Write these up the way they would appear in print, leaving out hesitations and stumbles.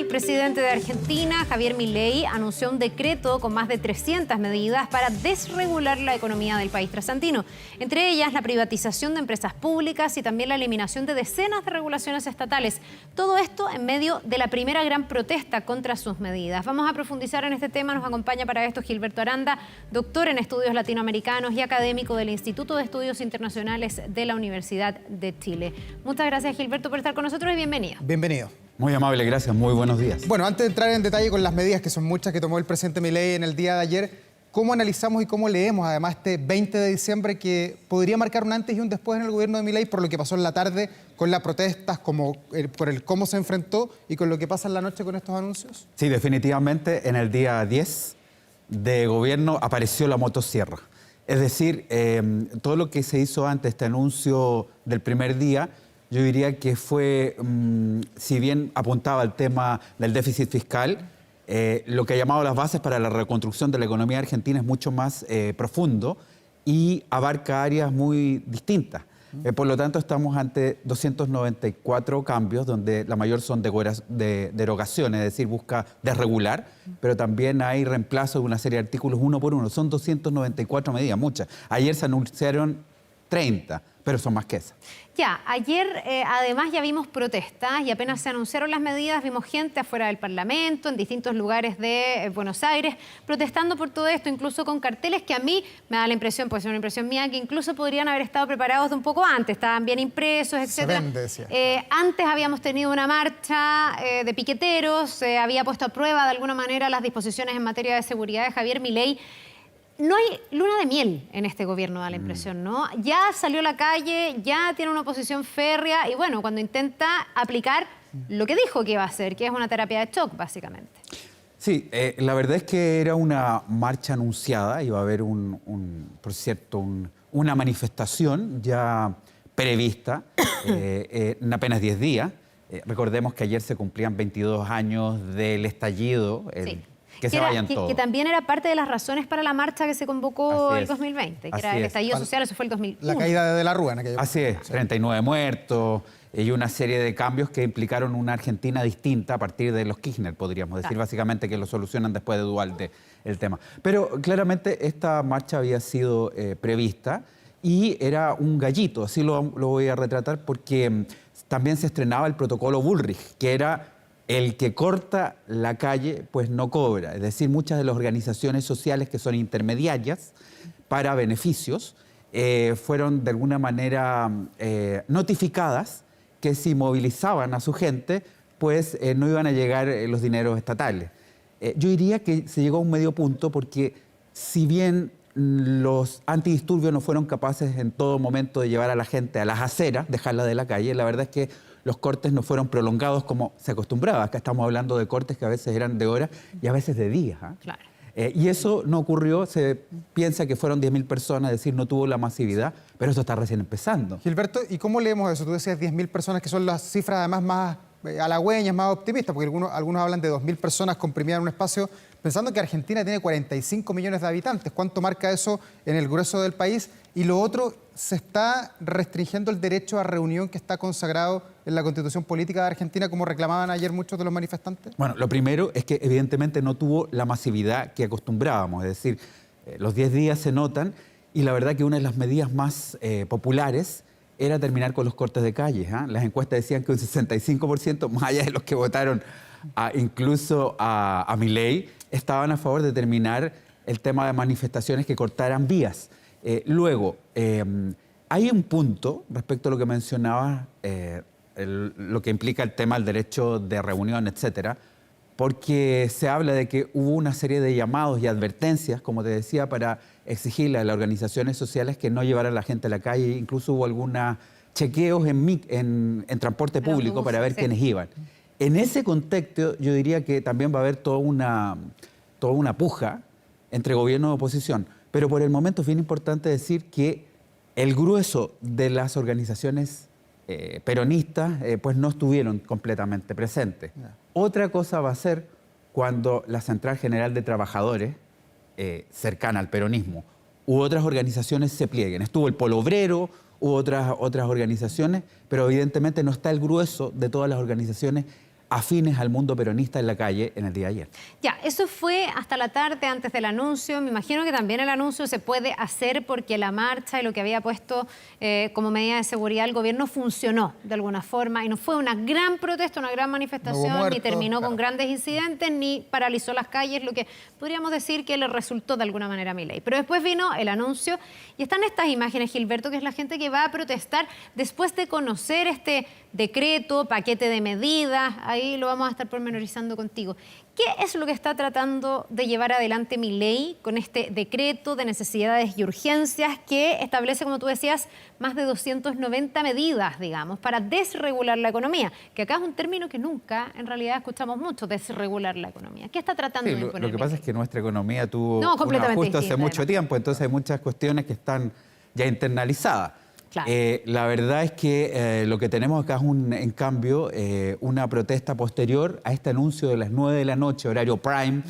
el presidente de Argentina, Javier Milei, anunció un decreto con más de 300 medidas para desregular la economía del país trasandino. Entre ellas, la privatización de empresas públicas y también la eliminación de decenas de regulaciones estatales. Todo esto en medio de la primera gran protesta contra sus medidas. Vamos a profundizar en este tema. Nos acompaña para esto Gilberto Aranda, doctor en estudios latinoamericanos y académico del Instituto de Estudios Internacionales de la Universidad de Chile. Muchas gracias, Gilberto, por estar con nosotros y bienvenido. Bienvenido. Muy amable, gracias. Muy buenos días. Bueno, antes de entrar en detalle con las medidas, que son muchas, que tomó el presidente Milei en el día de ayer, ¿cómo analizamos y cómo leemos además este 20 de diciembre que podría marcar un antes y un después en el gobierno de Milei por lo que pasó en la tarde con las protestas, por el cómo se enfrentó y con lo que pasa en la noche con estos anuncios? Sí, definitivamente en el día 10 de gobierno apareció la motosierra. Es decir, todo lo que se hizo antes, este anuncio del primer día, yo diría que fue, si bien apuntaba al tema del déficit fiscal, lo que ha llamado las bases para la reconstrucción de la economía argentina es mucho más profundo y abarca áreas muy distintas. Por lo tanto, estamos ante 294 cambios, donde la mayor son derogaciones, es decir, busca desregular, pero también hay reemplazo de una serie de artículos uno por uno. Son 294 medidas, muchas. Ayer se anunciaron 30, pero son más que esas. Ya, ayer además ya vimos protestas y apenas se anunciaron las medidas, vimos gente afuera del Parlamento, en distintos lugares de Buenos Aires, protestando por todo esto, incluso con carteles que a mí me da la impresión, puede ser una impresión mía, que incluso podrían haber estado preparados de un poco antes, estaban bien impresos, etc. Se vende, decía. Antes habíamos tenido una marcha de piqueteros, se había puesto a prueba de alguna manera las disposiciones en materia de seguridad de Javier Milei. No hay luna de miel en este gobierno, da la impresión, ¿no? Ya salió a la calle, ya tiene una oposición férrea y bueno, cuando intenta aplicar lo que dijo que iba a hacer, que es una terapia de shock, básicamente. Sí, la verdad es que era una marcha anunciada, iba a haber por cierto, una manifestación ya prevista en apenas 10 días. Recordemos que ayer se cumplían 22 años del estallido. Sí. Que se vayan todos. Que también era parte de las razones para la marcha que se convocó el 2020, que era el estallido social, eso fue el 2001. La caída de la Rúa en aquella época. Así es, 39 muertos y una serie de cambios que implicaron una Argentina distinta a partir de los Kirchner, podríamos decir, básicamente, que lo solucionan después de Duhalde el tema. Pero claramente esta marcha había sido prevista y era un gallito, así lo voy a retratar, porque también se estrenaba el protocolo Bullrich, que era el que corta la calle, pues no cobra. Es decir, muchas de las organizaciones sociales que son intermediarias para beneficios fueron de alguna manera notificadas que si movilizaban a su gente, pues no iban a llegar los dineros estatales. Yo diría que se llegó a un medio punto porque si bien los antidisturbios no fueron capaces en todo momento de llevar a la gente a las aceras, dejarla de la calle, la verdad es que los cortes no fueron prolongados como se acostumbraba. Acá estamos hablando de cortes que a veces eran de horas y a veces de días. Claro. Y eso no ocurrió, se piensa que fueron 10.000 personas, es decir, no tuvo la masividad, pero eso está recién empezando. Gilberto, ¿y cómo leemos eso? Tú decías 10.000 personas, que son las cifras además más halagüeñas, más optimistas, porque algunos hablan de 2.000 personas comprimidas en un espacio, pensando que Argentina tiene 45 millones de habitantes. ¿Cuánto marca eso en el grueso del país? Y lo otro, se está restringiendo el derecho a reunión que está consagrado en la Constitución Política de Argentina, como reclamaban ayer muchos de los manifestantes. Bueno, lo primero es que evidentemente no tuvo la masividad que acostumbrábamos, es decir, los 10 días se notan y la verdad que una de las medidas más populares era terminar con los cortes de calles. Las encuestas decían que un 65%, más allá de los que votaron incluso a Milei, estaban a favor de terminar el tema de manifestaciones que cortaran vías. Luego, hay un punto respecto a lo que mencionaba, lo que implica el tema del derecho de reunión, etcétera, porque se habla de que hubo una serie de llamados y advertencias, como te decía, para exigirle a las organizaciones sociales que no llevaran a la gente a la calle. Incluso hubo algunos chequeos en transporte público para ver quiénes iban. En ese contexto, yo diría que también va a haber toda una puja entre gobierno y oposición. Pero por el momento es bien importante decir que el grueso de las organizaciones peronistas pues no estuvieron completamente presentes. Otra cosa va a ser cuando la Central General de Trabajadores, cercana al peronismo, u otras organizaciones se plieguen. Estuvo el Polo Obrero, u otras organizaciones, pero evidentemente no está el grueso de todas las organizaciones afines al mundo peronista en la calle en el día de ayer. Ya, eso fue hasta la tarde antes del anuncio. Me imagino que también el anuncio se puede hacer porque la marcha y lo que había puesto como medida de seguridad el gobierno funcionó de alguna forma y no fue una gran protesta, una gran manifestación, No hubo muertos, ni terminó claro, con grandes incidentes, ni paralizó las calles, lo que podríamos decir que le resultó de alguna manera a Milei. Pero después vino el anuncio y están estas imágenes, Gilberto, que es la gente que va a protestar después de conocer este decreto, paquete de medidas. Ahí lo vamos a estar pormenorizando contigo. ¿Qué es lo que está tratando de llevar adelante Milei con este decreto de necesidades y urgencias que establece, como tú decías, más de 290 medidas, digamos, para desregular la economía? Que acá es un término que nunca, en realidad, escuchamos mucho, desregular la economía. ¿Qué está tratando de imponer? Lo que pasa es que nuestra economía tuvo un completamente ajuste hace distinta, mucho además. tiempo, entonces hay muchas cuestiones que están ya internalizadas. Claro. La verdad es que lo que tenemos acá es, en cambio, una protesta posterior a este anuncio de las 9 de la noche, horario prime,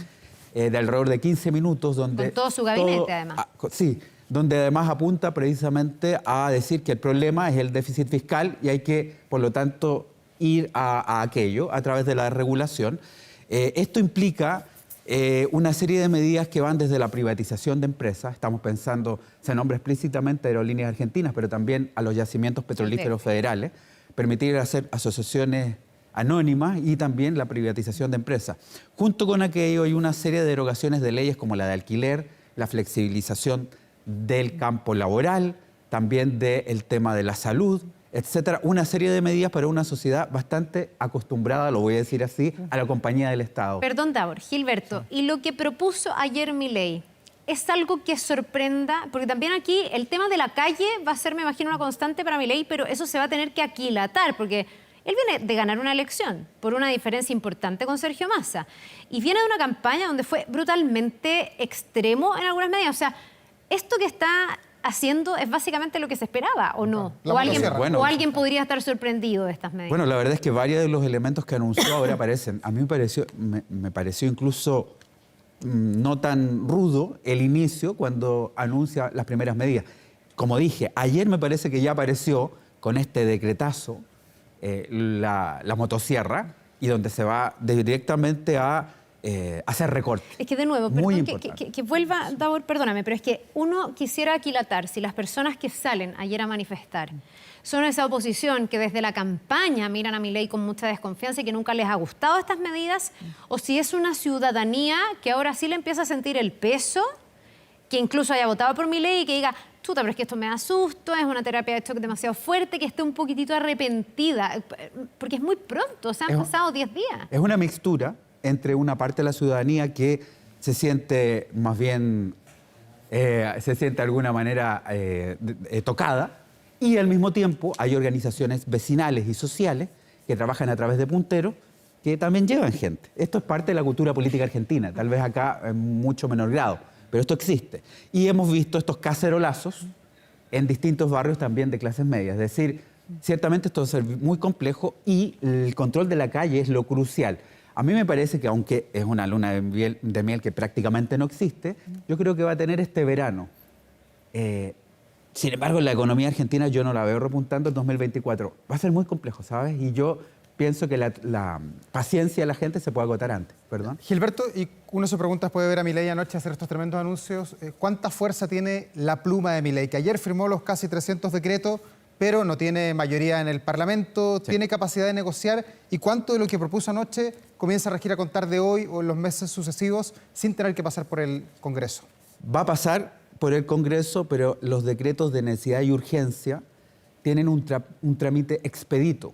de alrededor de 15 minutos. Donde Con todo su gabinete, además. Sí, donde además apunta precisamente a decir que el problema es el déficit fiscal y hay que, por lo tanto, ir a aquello a través de la regulación. Esto implica una serie de medidas que van desde la privatización de empresas, estamos pensando, se nombra explícitamente Aerolíneas Argentinas, pero también a los yacimientos petrolíferos federales, permitir hacer asociaciones anónimas y también la privatización de empresas. Junto con aquello hay una serie de derogaciones de leyes como la de alquiler, la flexibilización del campo laboral, también del tema de la salud, etcétera, una serie de medidas para una sociedad bastante acostumbrada, lo voy a decir así, a la compañía del Estado. Perdón, Davor, Gilberto, y lo que propuso ayer Milei, ¿es algo que sorprenda? Porque también aquí el tema de la calle va a ser, me imagino, una constante para Milei, pero eso se va a tener que aquilatar, porque él viene de ganar una elección por una diferencia importante con Sergio Massa, y viene de una campaña donde fue brutalmente extremo en algunas medidas. O sea, esto que está haciendo es básicamente lo que se esperaba, ¿o no? La ¿O alguien podría estar sorprendido de estas medidas? Bueno, la verdad es que varios de los elementos que anunció ahora aparecen. A mí me pareció incluso no tan rudo el inicio cuando anuncia las primeras medidas. Como dije, ayer me parece que ya apareció con este decretazo la motosierra y donde se va directamente a hacer recortes. Es que de nuevo, Muy perdón, que vuelva, Davor, perdóname, pero es que uno quisiera aquilatar si las personas que salen ayer a manifestar son esa oposición que desde la campaña miran a Milei con mucha desconfianza y que nunca les ha gustado estas medidas, o si es una ciudadanía que ahora sí le empieza a sentir el peso, que incluso haya votado por Milei y que diga, chuta, pero es que esto me da susto, es una terapia de shock demasiado fuerte, que esté un poquitito arrepentida, porque es muy pronto, o sea, han pasado 10 días. Es una mixtura entre una parte de la ciudadanía que se siente más bien, se siente de alguna manera tocada, y al mismo tiempo hay organizaciones vecinales y sociales que trabajan a través de punteros que también llevan gente. Esto es parte de la cultura política argentina, tal vez acá en mucho menor grado, pero esto existe. Y hemos visto estos cacerolazos en distintos barrios también de clases medias. Es decir, ciertamente esto es muy complejo y el control de la calle es lo crucial. A mí me parece que, aunque es una luna de miel que prácticamente no existe, yo creo que va a tener este verano. Sin embargo, la economía argentina yo no la veo repuntando en 2024. Va a ser muy complejo, ¿sabes? Y yo pienso que la paciencia de la gente se puede agotar antes. ¿Perdón? Gilberto, y uno se pregunta, después de ver a Milei anoche hacer estos tremendos anuncios, ¿cuánta fuerza tiene la pluma de Milei? Que ayer firmó los casi 300 decretos, pero no tiene mayoría en el Parlamento, tiene capacidad de negociar, y cuánto de lo que propuso anoche comienza a regir a contar de hoy o en los meses sucesivos sin tener que pasar por el Congreso. Va a pasar por el Congreso, pero los decretos de necesidad y urgencia tienen un trámite expedito.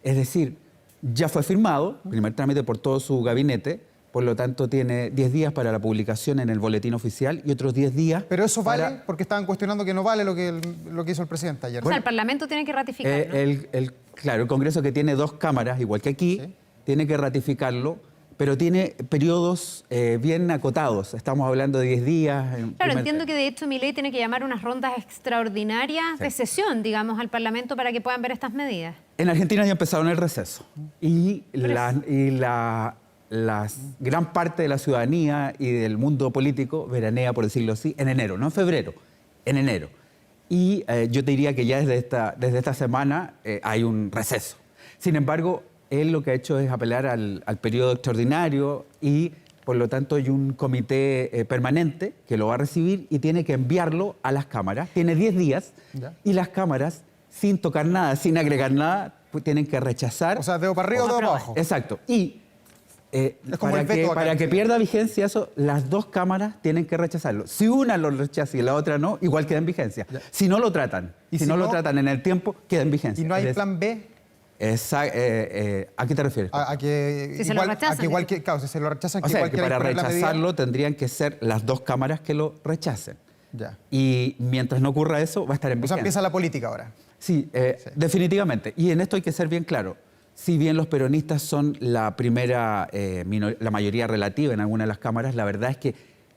Es decir, ya fue firmado, primer trámite por todo su gabinete, por lo tanto tiene 10 días para la publicación en el boletín oficial y otros 10 días... Pero eso vale, porque estaban cuestionando que no vale lo que hizo el presidente ayer. O sea, el Parlamento tiene que ratificar, ¿no? Claro, el Congreso, que tiene 2 cámaras, igual que aquí, ¿sí?, tiene que ratificarlo, pero tiene periodos bien acotados. Estamos hablando de 10 días. Claro, entiendo que de hecho Milei tiene que llamar unas rondas extraordinarias de sesión, digamos, al Parlamento para que puedan ver estas medidas. En Argentina ya empezaron el receso y la gran parte de la ciudadanía y del mundo político veranea, por decirlo así, en enero, no en febrero, en enero. Y yo te diría que ya desde esta semana hay un receso. Sin embargo, él lo que ha hecho es apelar al periodo extraordinario y, por lo tanto, hay un comité permanente que lo va a recibir y tiene que enviarlo a las cámaras. Tiene 10 días y las cámaras, sin tocar nada, sin agregar nada, pues tienen que rechazar. O sea, dedo para arriba o dedo para abajo. Exacto. Y como para el veto acá para en que Chile. pierda vigencia eso, las dos cámaras tienen que rechazarlo. Si una lo rechaza y la otra no, igual queda en vigencia. Si no lo tratan, ¿Y si si no lo no? tratan en el tiempo, queda en vigencia. ¿Y no hay Es plan B? ¿A qué te refieres? A que Si se lo rechazan, claro, si se lo rechazan, O que sea, igual que quieran para poner la medida. rechazarlo tendrían que ser las dos cámaras que lo rechacen. Ya. Y mientras no ocurra eso, va a estar en O sea, vigencia. empieza la política ahora. Sí, definitivamente. Y en esto hay que ser bien claro. Si bien los peronistas son la primera, la mayoría relativa en algunas de las cámaras, la verdad es que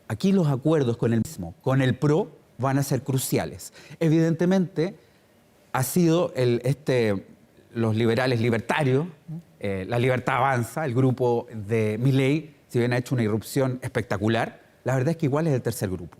aquí los acuerdos con el mismo, con el PRO, van a ser cruciales. Evidentemente, ha sido los liberales libertarios, la Libertad Avanza, el grupo de Milei, si bien ha hecho una irrupción espectacular, la verdad es que igual es el tercer grupo.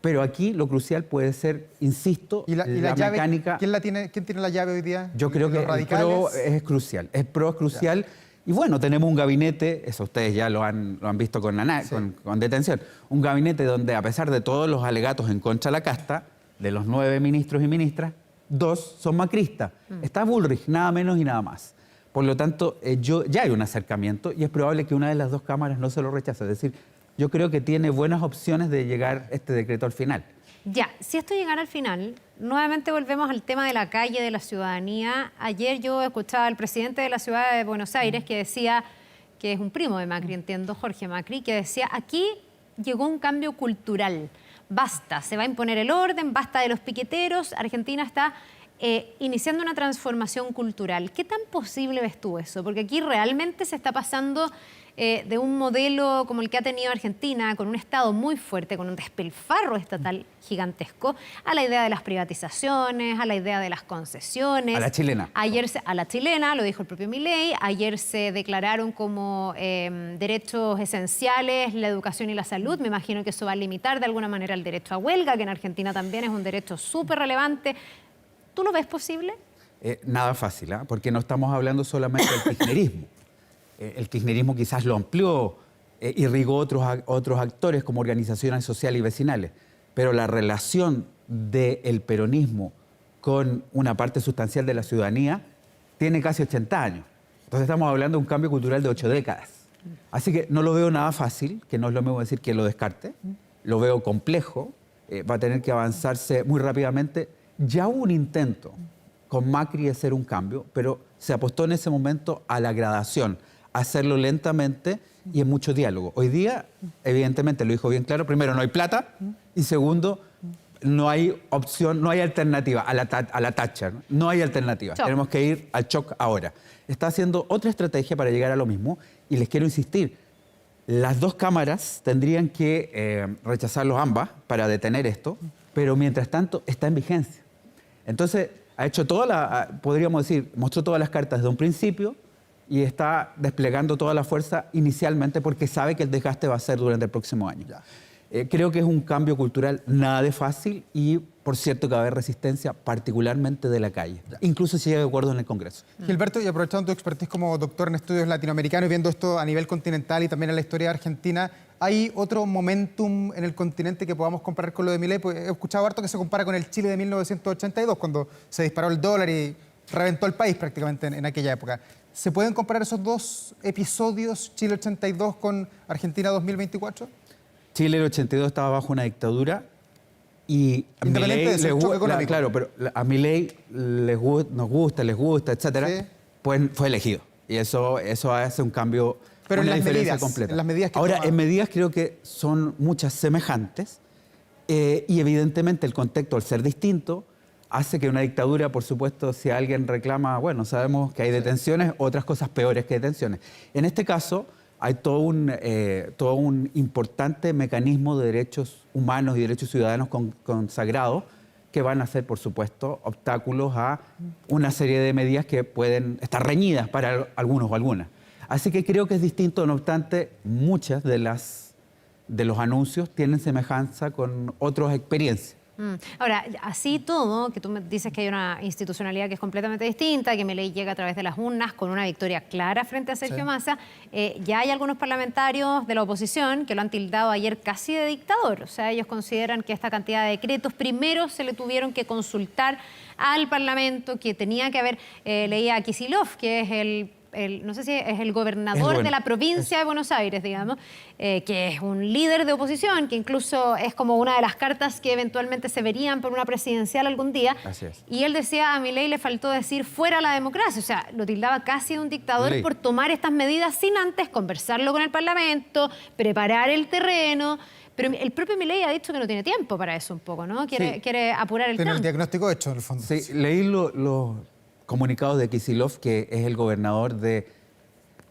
Pero aquí lo crucial puede ser, insisto, ¿Y la llave, mecánica. ¿quién tiene la llave hoy día? Yo creo que ¿Los el radicales? PRO es crucial. El PRO es crucial. Y bueno, tenemos un gabinete, eso ustedes ya lo han visto con detención, un gabinete donde, a pesar de todos los alegatos en contra de la casta, de los 9 ministros y ministras, 2 son macristas. Está Bullrich, nada menos y nada más. Por lo tanto, ya hay un acercamiento y es probable que una de las dos cámaras no se lo rechace. Es decir, yo creo que tiene buenas opciones de llegar este decreto al final. Ya, si esto llegara al final, nuevamente volvemos al tema de la calle, de la ciudadanía. Ayer yo escuchaba al presidente de la ciudad de Buenos Aires que decía, que es un primo de Macri, entiendo, Jorge Macri, que decía, aquí llegó un cambio cultural. Basta, se va a imponer el orden, basta de los piqueteros. Argentina está iniciando una transformación cultural. ¿Qué tan posible ves tú eso? Porque aquí realmente se está pasando de un modelo como el que ha tenido Argentina, con un Estado muy fuerte, con un despilfarro estatal gigantesco, a la idea de las privatizaciones, a la idea de las concesiones. A la chilena. A la chilena, lo dijo el propio Milei. Ayer se declararon como derechos esenciales la educación y la salud. Me imagino que eso va a limitar de alguna manera el derecho a huelga, que en Argentina también es un derecho súper relevante. ¿Tú lo ves posible? Nada fácil, porque no estamos hablando solamente del kirchnerismo. El kirchnerismo quizás lo amplió, irrigó otros actores como organizaciones sociales y vecinales, pero la relación del peronismo con una parte sustancial de la ciudadanía tiene casi 80 años. Entonces estamos hablando de un cambio cultural de 8 décadas. Así que no lo veo nada fácil, que no es lo mismo decir que lo descarte, lo veo complejo, va a tener que avanzarse muy rápidamente. Ya hubo un intento con Macri de hacer un cambio, pero se apostó en ese momento a la gradación, a hacerlo lentamente y en mucho diálogo. Hoy día, evidentemente, lo dijo bien claro, primero, no hay plata y segundo, no hay opción, no hay alternativa a la Thatcher, no hay alternativa. Choc. Tenemos que ir al shock ahora. Está haciendo otra estrategia para llegar a lo mismo y les quiero insistir, las dos cámaras tendrían que rechazarlos ambas para detener esto, pero mientras tanto está en vigencia. Entonces, ha hecho podríamos decir, mostró todas las cartas desde un principio y está desplegando toda la fuerza inicialmente porque sabe que el desgaste va a ser durante el próximo año. Creo que es un cambio cultural nada de fácil y, por cierto, que va a haber resistencia, particularmente de la calle, incluso si llega de acuerdo en el Congreso. Gilberto, y aprovechando tu expertise como doctor en estudios latinoamericanos y viendo esto a nivel continental y también en la historia de Argentina, ¿hay otro momentum en el continente que podamos comparar con lo de Milei? Pues he escuchado harto que se compara con el Chile de 1982, cuando se disparó el dólar y reventó el país prácticamente en aquella época. ¿Se pueden comparar esos dos episodios, Chile 82 con Argentina 2024? Chile el 82 estaba bajo una dictadura y a Independiente Milei de su choque económico. claro, pero a Milei nos gusta, etcétera, Sí. pues fue elegido. Y eso hace un cambio, Pero en una las diferencia medidas, completa. en las medidas que Ahora, toma. en medidas creo que son muchas semejantes y evidentemente el contexto, al ser distinto, hace que una dictadura, por supuesto, si alguien reclama, bueno, sabemos que hay detenciones, otras cosas peores que detenciones. En este caso, hay todo un importante mecanismo de derechos humanos y derechos ciudadanos consagrados que van a ser, por supuesto, obstáculos a una serie de medidas que pueden estar reñidas para algunos o algunas. Así que creo que es distinto, no obstante, muchas de los anuncios tienen semejanza con otras experiencias. Ahora, así todo, que tú me dices que hay una institucionalidad que es completamente distinta, que Milei llega a través de las urnas con una victoria clara frente a Sergio Massa, ya hay algunos parlamentarios de la oposición que lo han tildado ayer casi de dictador. O sea, ellos consideran que esta cantidad de decretos primero se le tuvieron que consultar al Parlamento, que tenía que haber, leía a Kicillof, que es no sé si es el gobernador de la provincia de Buenos Aires, digamos, que es un líder de oposición, que incluso es como una de las cartas que eventualmente se verían por una presidencial algún día. Así es. Y él decía, a Milei le faltó decir fuera la democracia, o sea, lo tildaba casi de un dictador por tomar estas medidas sin antes conversarlo con el Parlamento, preparar el terreno. Pero el propio Milei ha dicho que no tiene tiempo para eso un poco, ¿no? Quiere apurar el Tiene el trámite. diagnóstico hecho, en el fondo. Sí, leí los comunicados de Kicillof, que es el gobernador de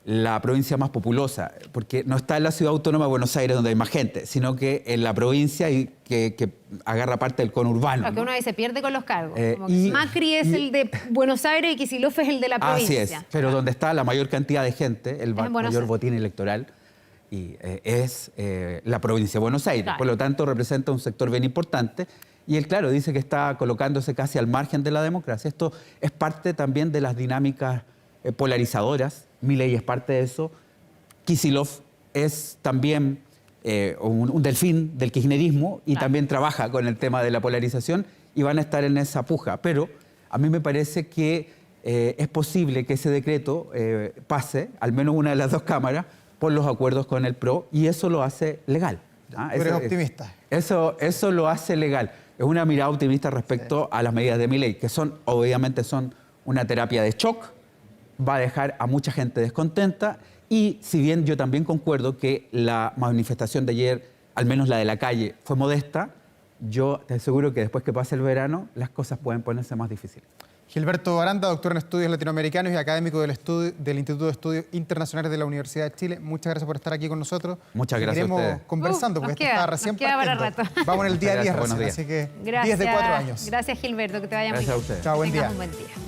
la provincia más populosa, porque no está en la ciudad autónoma de Buenos Aires donde hay más gente, sino que en la provincia y que agarra parte del conurbano. Porque uno ahí se pierde con los cargos. Como y- que Macri es el de Buenos Aires y Kicillof es el de la provincia. Así es, pero donde está la mayor cantidad de gente, el en Buenos mayor Aires. botín electoral, y es la provincia de Buenos Aires. Claro. Por lo tanto, representa un sector bien importante. Y él, claro, dice que está colocándose casi al margen de la democracia. Esto es parte también de las dinámicas polarizadoras. Milei es parte de eso. Kicillof es también un delfín del kirchnerismo y también trabaja con el tema de la polarización y van a estar en esa puja. Pero a mí me parece que es posible que ese decreto pase, al menos una de las dos cámaras, por los acuerdos con el PRO y eso lo hace legal. ¿Ah? Tú eres optimista. Eso lo hace legal. Es una mirada optimista respecto a las medidas de Milei, que obviamente son una terapia de shock, va a dejar a mucha gente descontenta y si bien yo también concuerdo que la manifestación de ayer, al menos la de la calle, fue modesta, yo te aseguro que después que pase el verano las cosas pueden ponerse más difíciles. Gilberto Aranda, doctor en estudios latinoamericanos y académico del Instituto de Estudios Internacionales de la Universidad de Chile. Muchas gracias por estar aquí con nosotros. Muchas gracias a Seguiremos ustedes. conversando porque nos esto queda- está recién nos queda para partiendo. rato. Vamos en el día a día Muchas gracias, recién, buenos así que Gracias. 10 de 4 años. Gracias, Gilberto, que te vaya Gracias muy a bien. ustedes. Chao, buen Tengas día. un buen día.